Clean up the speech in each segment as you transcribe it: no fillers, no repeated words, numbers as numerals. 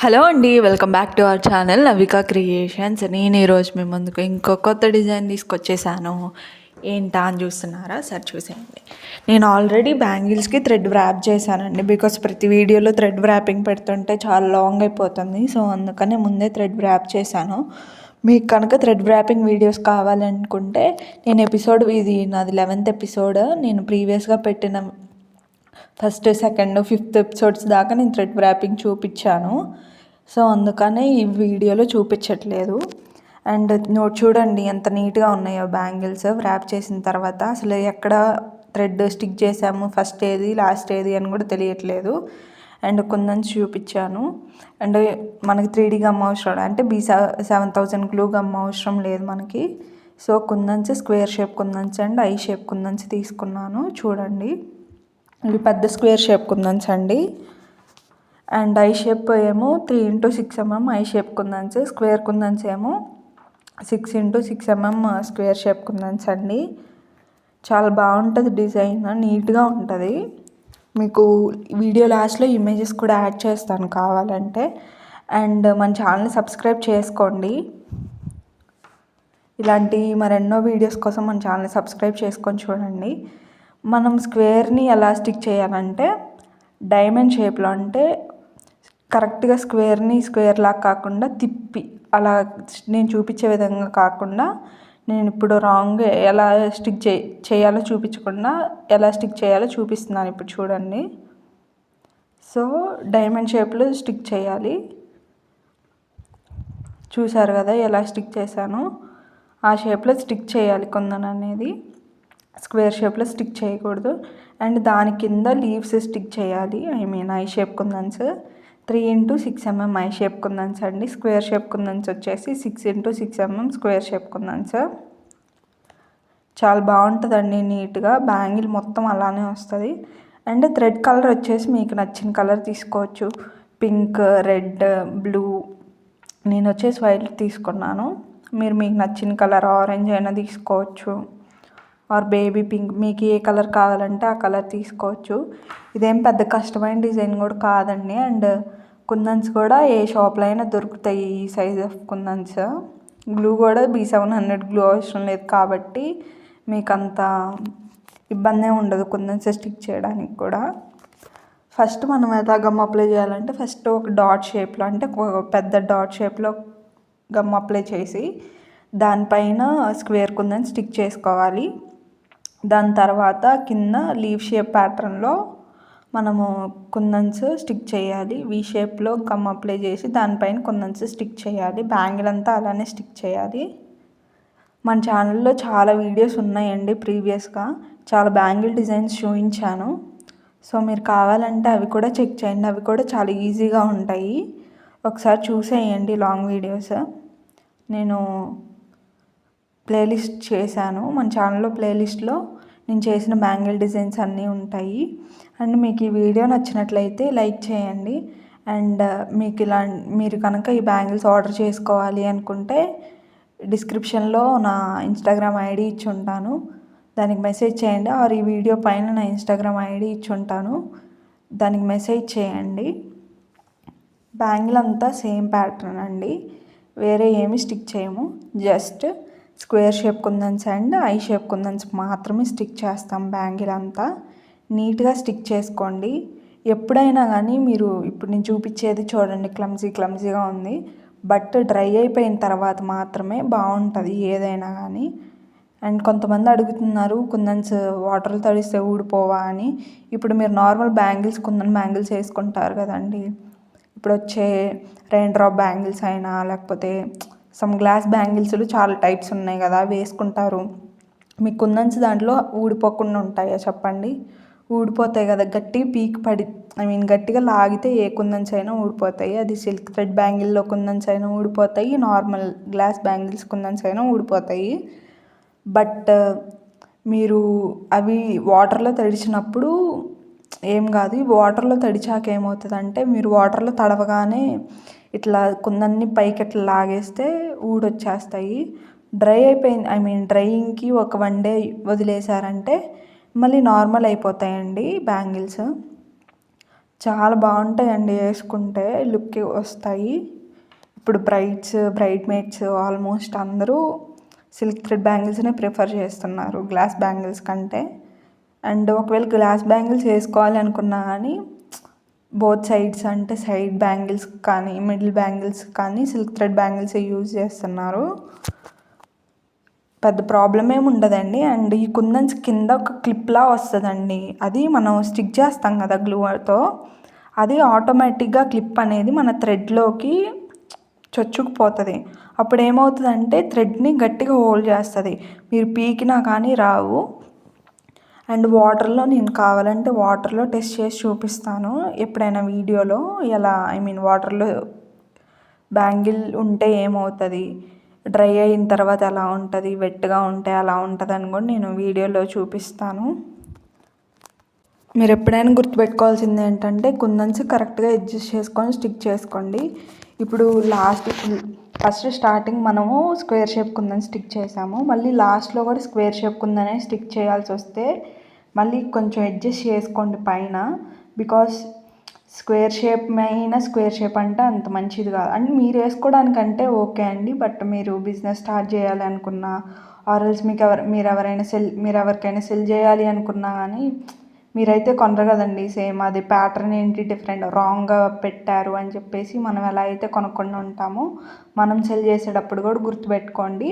Hello అండి, welcome back to our channel Navika creations. నేను ఈరోజు మీ ముందుకు ఇంకో కొత్త డిజైన్ తీసుకొచ్చేసాను. ఏంటా అని చూస్తున్నారా? సరే చూసేయండి. నేను ఆల్రెడీ బ్యాంగిల్స్కి థ్రెడ్ వ్రాప్ చేశానండి. బికాస్ ప్రతి వీడియోలో థ్రెడ్ వ్రాపింగ్ పెడుతుంటే చాలా లాంగ్ అయిపోతుంది. సో అందుకనే ముందే థ్రెడ్ వ్రాప్ చేశాను. మీకు కనుక థ్రెడ్ వ్రాపింగ్ వీడియోస్ కావాలనుకుంటే నేను ఇది నాది 11th ఎపిసోడ్. నేను ప్రీవియస్గా పెట్టిన ఫస్ట్, సెకండ్, ఫిఫ్త్ ఎపిసోడ్స్ దాకా నేను థ్రెడ్ వ్రాపింగ్ చూపించాను. సో అందుకనే ఈ వీడియోలో చూపించట్లేదు. అండ్ చూడండి ఎంత నీట్గా ఉన్నాయో బ్యాంగిల్స్ వ్రాప్ చేసిన తర్వాత. అసలు ఎక్కడ థ్రెడ్ స్టిక్ చేసాము, ఫస్ట్ ఏది లాస్ట్ ఏది అని కూడా తెలియట్లేదు. అండ్ కుందన్స్ చూపించాను. అండ్ మనకి 3D గమ్ అవసరం అంటే B7000 గ్లూ గమ్ అవసరం లేదు మనకి. So kundans square shape kundans and I shape kundans తీసుకున్నాను. చూడండి, ఇవి పెద్ద స్క్వేర్ షేప్ కుందన్స్ అండి. అండ్ ఐ షేప్ ఏమో 3x6 mm I shape kundans, square kundans ఏమో 6x6 mm square shape kundans అండి. చాలా బాగుంటుంది డిజైన్, నీట్గా ఉంటుంది. మీకు వీడియో లాస్ట్లో ఇమేజెస్ కూడా యాడ్ చేస్తాను కావాలంటే. అండ్ మన ఛానల్ని సబ్స్క్రైబ్ చేసుకోండి. ఇలాంటి మరెన్నో వీడియోస్ కోసం మన ఛానల్ని సబ్స్క్రైబ్ చేసుకొని చూడండి. మనం స్క్వేర్ని ఎలా స్టిక్ చేయాలంటే డైమండ్ షేప్లో, అంటే కరెక్ట్గా స్క్వేర్ని స్క్వేర్లాగా కాకుండా తిప్పి అలా నేను చూపించే విధంగా కాకుండా, నేను ఇప్పుడు రాంగ్ ఎలా స్టిక్ చేయాలో చూపించకుండా ఎలా స్టిక్ చేయాలో చూపిస్తున్నాను ఇప్పుడు చూడండి. సో డైమండ్ షేప్లో స్టిక్ చేయాలి. చూసారు కదా ఎలా స్టిక్ చేశాను? ఆ షేప్లో స్టిక్ చేయాలి కుందన్ అనేది. స్క్వేర్ షేప్లో స్టిక్ చేయకూడదు. అండ్ దాని కింద లీవ్స్ స్టిక్ చేయాలి. I shape kundans 3x6 mm I shape kundans అండి. స్క్వేర్ షేప్ కుందన్స్ వచ్చేసి 6x6 mm స్క్వేర్ షేప్ కుందన్స్. చాలా బాగుంటుందండి, నీట్గా బ్యాంగిల్ మొత్తం అలానే వస్తుంది. అండ్ థ్రెడ్ కలర్ వచ్చేసి మీకు నచ్చిన కలర్ తీసుకోవచ్చు. Pink, red, blue. నేను వచ్చేసి వైట్ తీసుకున్నాను. మీకు నచ్చిన కలర్ ఆరెంజ్ అయినా తీసుకోవచ్చు, ఆర్ బేబీ పింక్. మీకు ఏ కలర్ కావాలంటే ఆ కలర్ తీసుకోవచ్చు. ఇదేం పెద్ద కష్టమైన డిజైన్ కూడా కాదండి. అండ్ కుందన్స్ కూడా ఏ షాప్లో అయినా దొరుకుతాయి ఈ సైజ్ ఆఫ్ కుందన్స్. గ్లూ కూడా B700 గ్లూ అవసరం లేదు కాబట్టి మీకు అంత ఇబ్బంది ఉండదు కుందన్స్ స్టిక్ చేయడానికి కూడా. ఫస్ట్ మనం ఎలా గమ్ అప్లై చేయాలంటే, ఫస్ట్ ఒక డాట్ షేప్లో, అంటే ఒక పెద్ద డాట్ షేప్లో గమ్ అప్లై చేసి దానిపైన స్క్వేర్ కుందన్స్ స్టిక్ చేసుకోవాలి. దాని తర్వాత కింద లీవ్ షేప్ ప్యాటర్న్లో మనము కుందన్స్ స్టిక్ చేయాలి. వి షేప్లో గమ్ అప్లై చేసి దానిపైన కుందన్స్ స్టిక్ చేయాలి. బ్యాంగిల్ అంతా అలానే స్టిక్ చేయాలి. మన ఛానల్లో చాలా వీడియోస్ ఉన్నాయండి. ప్రీవియస్గా చాలా బ్యాంగిల్ డిజైన్స్ చూపించాను. సో మీరు కావాలంటే అవి కూడా చెక్ చేయండి. అవి కూడా చాలా ఈజీగా ఉంటాయి. ఒకసారి చూసేయండి లాంగ్ వీడియోస్. నేను ప్లేలిస్ట్ చేశాను. మన ఛానల్లో ప్లేలిస్ట్లో నేను చేసిన బ్యాంగిల్ డిజైన్స్ అన్నీ ఉంటాయి. అండ్ మీకు ఈ వీడియో నచ్చినట్లయితే లైక్ చేయండి. అండ్ మీరు కనుక ఈ బ్యాంగిల్స్ ఆర్డర్ చేసుకోవాలి అనుకుంటే డిస్క్రిప్షన్లో నా ఇన్స్టాగ్రామ్ ఐడి ఇచ్చి ఉంటాను, దానికి మెసేజ్ చేయండి. ఆర్ ఈ వీడియో పైన నా ఇన్స్టాగ్రామ్ ఐడి ఇచ్చి ఉంటాను, దానికి మెసేజ్ చేయండి. బ్యాంగిల్ అంతా సేమ్ ప్యాటర్న్ అండి, వేరే ఏమి స్టిక్ చేయము. Just square shape kundans and I shape kundans మాత్రమే స్టిక్ చేస్తాం. బ్యాంగిల్ అంతా నీట్గా స్టిక్ చేసుకోండి. ఎప్పుడైనా కానీ మీరు ఇప్పుడు నేను చూపించేది చూడండి, క్లమ్జీగా ఉంది. బట్ డ్రై అయిపోయిన తర్వాత మాత్రమే బాగుంటుంది ఏదైనా కానీ. అండ్ కొంతమంది అడుగుతున్నారు కుందన్స్ వాటర్లో తడిస్తే ఊడిపోవా అని. ఇప్పుడు మీరు నార్మల్ బ్యాంగిల్స్, కుందన్ బ్యాంగిల్స్ వేసుకుంటారు కదండి. ఇప్పుడు వచ్చే రెయిన్ డ్రాప్ బ్యాంగిల్స్ అయినా, లేకపోతే సమ్ గ్లాస్ బ్యాంగిల్స్లో చాలా టైప్స్ ఉన్నాయి కదా, వేసుకుంటారు. మీ కుందన్స్ దాంట్లో ఊడిపోకుండా ఉంటాయా చెప్పండి? ఊడిపోతాయి కదా. గట్టిగా లాగితే ఏ కుందన్స్ అయినా ఊడిపోతాయి. అది సిల్క్ థ్రెడ్ బ్యాంగిల్లో కుందన్స్ అయినా ఊడిపోతాయి, నార్మల్ గ్లాస్ బ్యాంగిల్స్ కుందన్స్ అయినా ఊడిపోతాయి. బట్ మీరు అవి వాటర్లో తడిచినప్పుడు ఏం కాదు. వాటర్లో తడిచాక ఏమవుతుందంటే, మీరు వాటర్లో తడవగానే ఇట్లా కుందన్ని పైకి ఇట్లా లాగేస్తే ఊడొచ్చేస్తాయి. డ్రైయింగ్కి ఒక 1 day వదిలేసారంటే మళ్ళీ నార్మల్ అయిపోతాయండి బ్యాంగిల్స్. చాలా బాగుంటాయండి, వేసుకుంటే లుక్ వస్తాయి. ఇప్పుడు బ్రైడ్ మేట్స్ ఆల్మోస్ట్ అందరూ సిల్క్ థ్రెడ్ బ్యాంగిల్స్నే ప్రిఫర్ చేస్తున్నారు గ్లాస్ బ్యాంగిల్స్ కంటే. అండ్ ఒకవేళ గ్లాస్ బ్యాంగిల్స్ వేసుకోవాలి అనుకున్నా కానీ బోత్ సైడ్స్ అంటే సైడ్ బ్యాంగిల్స్ కానీ మిడిల్ బ్యాంగిల్స్ కానీ సిల్క్ థ్రెడ్ బ్యాంగిల్స్ యూజ్ చేస్తున్నారు. పెద్ద ప్రాబ్లం ఏమి ఉండదండి. అండ్ ఈ కుందన్స్ కింద ఒక క్లిప్లా వస్తుందండి, అది మనం స్టిక్ చేస్తాం కదా గ్లూతో, అది ఆటోమేటిక్గా క్లిప్ అనేది మన థ్రెడ్లోకి చొచ్చుకుపోతుంది. అప్పుడు ఏమవుతుందంటే థ్రెడ్ని గట్టిగా హోల్డ్ చేస్తుంది, మీరు పీకినా కానీ రావు. అండ్ వాటర్లో నేను కావాలంటే వాటర్లో టెస్ట్ చేసి చూపిస్తాను ఎప్పుడైనా వీడియోలో, ఎలా వాటర్లో బ్యాంగిల్ ఉంటే ఏమవుతుంది, డ్రై అయిన తర్వాత ఎలా ఉంటుంది, వెట్గా ఉంటే అలా ఉంటుందని కూడా నేను వీడియోలో చూపిస్తాను. మీరు ఎప్పుడైనా గుర్తుపెట్టుకోవాల్సింది ఏంటంటే కుందన్స్ కరెక్ట్గా అడ్జస్ట్ చేసుకొని స్టిక్ చేసుకోండి. ఇప్పుడు ఫస్ట్ స్టార్టింగ్ మనము స్క్వేర్ షేప్ కుందన్ స్టిక్ చేసాము, మళ్ళీ లాస్ట్లో కూడా స్క్వేర్ షేప్ కుందనే స్టిక్ చేయాల్సి వస్తే మళ్ళీ కొంచెం అడ్జస్ట్ చేసుకోండి పైన. బికాస్ స్క్వేర్ షేప్ అంటే అంత మంచిది కాదు. అంటే మీరు వేసుకోవడానికంటే ఓకే అండి, బట్ మీరు బిజినెస్ స్టార్ట్ చేయాలి అనుకున్నా ఆర్ఎల్స్ మీరు ఎవరికైనా సెల్ చేయాలి అనుకున్నా కానీ మీరైతే కొనరు కదండి. సేమ్ అది ప్యాటర్న్ ఏంటి డిఫరెంట్ రాంగ్గా పెట్టారు అని చెప్పేసి మనం ఎలా అయితే కొనకుండా ఉంటామో, మనం సెల్ చేసేటప్పుడు కూడా గుర్తుపెట్టుకోండి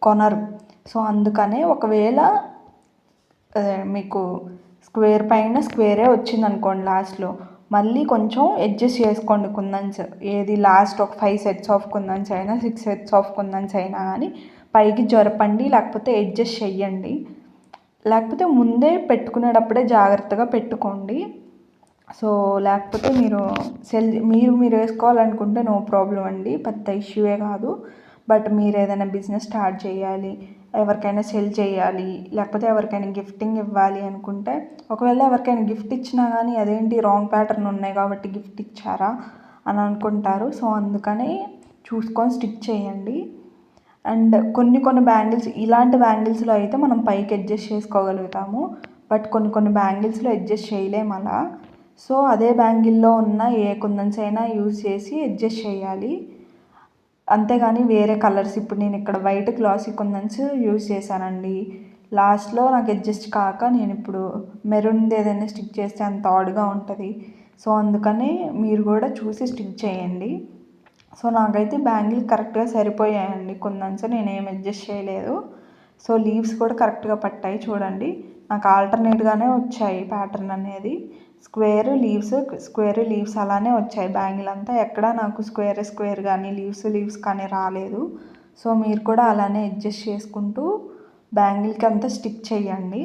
కొనరు. సో అందుకనే ఒకవేళ మీకు స్క్వేర్ పైన స్క్వేరే వచ్చింది అనుకోండి లాస్ట్లో, మళ్ళీ కొంచెం అడ్జస్ట్ చేసుకోండి కుందన్స్. ఏది లాస్ట్ ఒక 5 సెట్స్ ఆఫ్ కుందన్స్ అయినా 6 సెట్స్ ఆఫ్ కుందన్స్ అయినా కానీ పైకి జరపండి, లేకపోతే అడ్జస్ట్ చెయ్యండి. లేకపోతే ముందే పెట్టుకునేటప్పుడే జాగ్రత్తగా పెట్టుకోండి. సో లేకపోతే మీరు వేసుకోవాలనుకుంటే నో ప్రాబ్లం అండి, పెద్ద ఇష్యూయే కాదు. బట్ మీరు ఏదైనా బిజినెస్ స్టార్ట్ చేయాలి, ఎవరికైనా సెల్ చేయాలి, లేకపోతే ఎవరికైనా గిఫ్టింగ్ ఇవ్వాలి అనుకుంటే, ఒకవేళ ఎవరికైనా గిఫ్ట్ ఇచ్చినా కానీ అదేంటి రాంగ్ ప్యాటర్న్ ఉన్నాయి కాబట్టి గిఫ్ట్ ఇచ్చారా అని అనుకుంటారు. సో అందుకని చూసుకొని స్టిక్ చేయండి. అండ్ కొన్ని బ్యాంగిల్స్, ఇలాంటి బ్యాంగిల్స్లో అయితే మనం పైకి అడ్జస్ట్ చేసుకోగలుగుతాము, బట్ కొన్ని బ్యాంగిల్స్లో అడ్జస్ట్ చేయలేము అలా. సో అదే బ్యాంగిల్లో ఉన్న ఏ కుందన్స్ అయినా యూజ్ చేసి అడ్జస్ట్ చేయాలి. అంతేగాని వేరే కలర్స్, ఇప్పుడు నేను ఇక్కడ వైట్ గ్లాసీ కుందన్స్ యూజ్ చేశానండి, లాస్ట్లో నాకు అడ్జస్ట్ కాక నేను ఇప్పుడు మెరూన్ది ఏదైనా స్టిక్ చేస్తే అంత ఆడ్గా ఉంటుంది. సో అందుకని మీరు కూడా చూసి స్టిక్ చేయండి. సో నాకైతే బ్యాంగిల్ కరెక్ట్గా సరిపోయాయండి కుందన్స్, నేనేం అడ్జస్ట్ చేయలేదు. సో లీవ్స్ కూడా కరెక్ట్గా పట్టాయి చూడండి, నాకు ఆల్టర్నేట్గానే వచ్చాయి ప్యాటర్న్ అనేది. స్క్వేర్ లీవ్స్ అలానే వచ్చాయి బ్యాంగిల్ అంతా, ఎక్కడ నాకు స్క్వేర్ కానీ లీవ్స్ కానీ రాలేదు. సో మీరు కూడా అలానే అడ్జస్ట్ చేసుకుంటూ బ్యాంగిల్కి అంతా స్టిక్ చేయండి.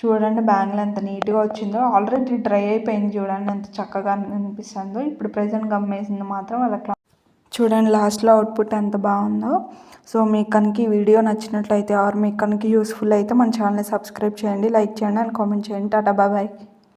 చూడండి బ్యాంగిల్ ఎంత నీట్గా వచ్చిందో, ఆల్రెడీ డ్రై అయిపోయింది చూడండి ఎంత చక్కగా అనిపిస్తుందో. ఇప్పుడు ప్రెజెంట్ గమ్మేసింది మాత్రం అలా చూడండి లాస్ట్లో అవుట్పుట్ ఎంత బాగుందో. సో మీకు కనుక ఈ వీడియో నచ్చినట్లయితే ఆర్ మీకు కనుక యూస్ఫుల్ అయితే మన ఛానల్ని సబ్స్క్రైబ్ చేయండి, లైక్ చేయండి అండ్ కామెంట్ చేయండి. టాటా బాయ్.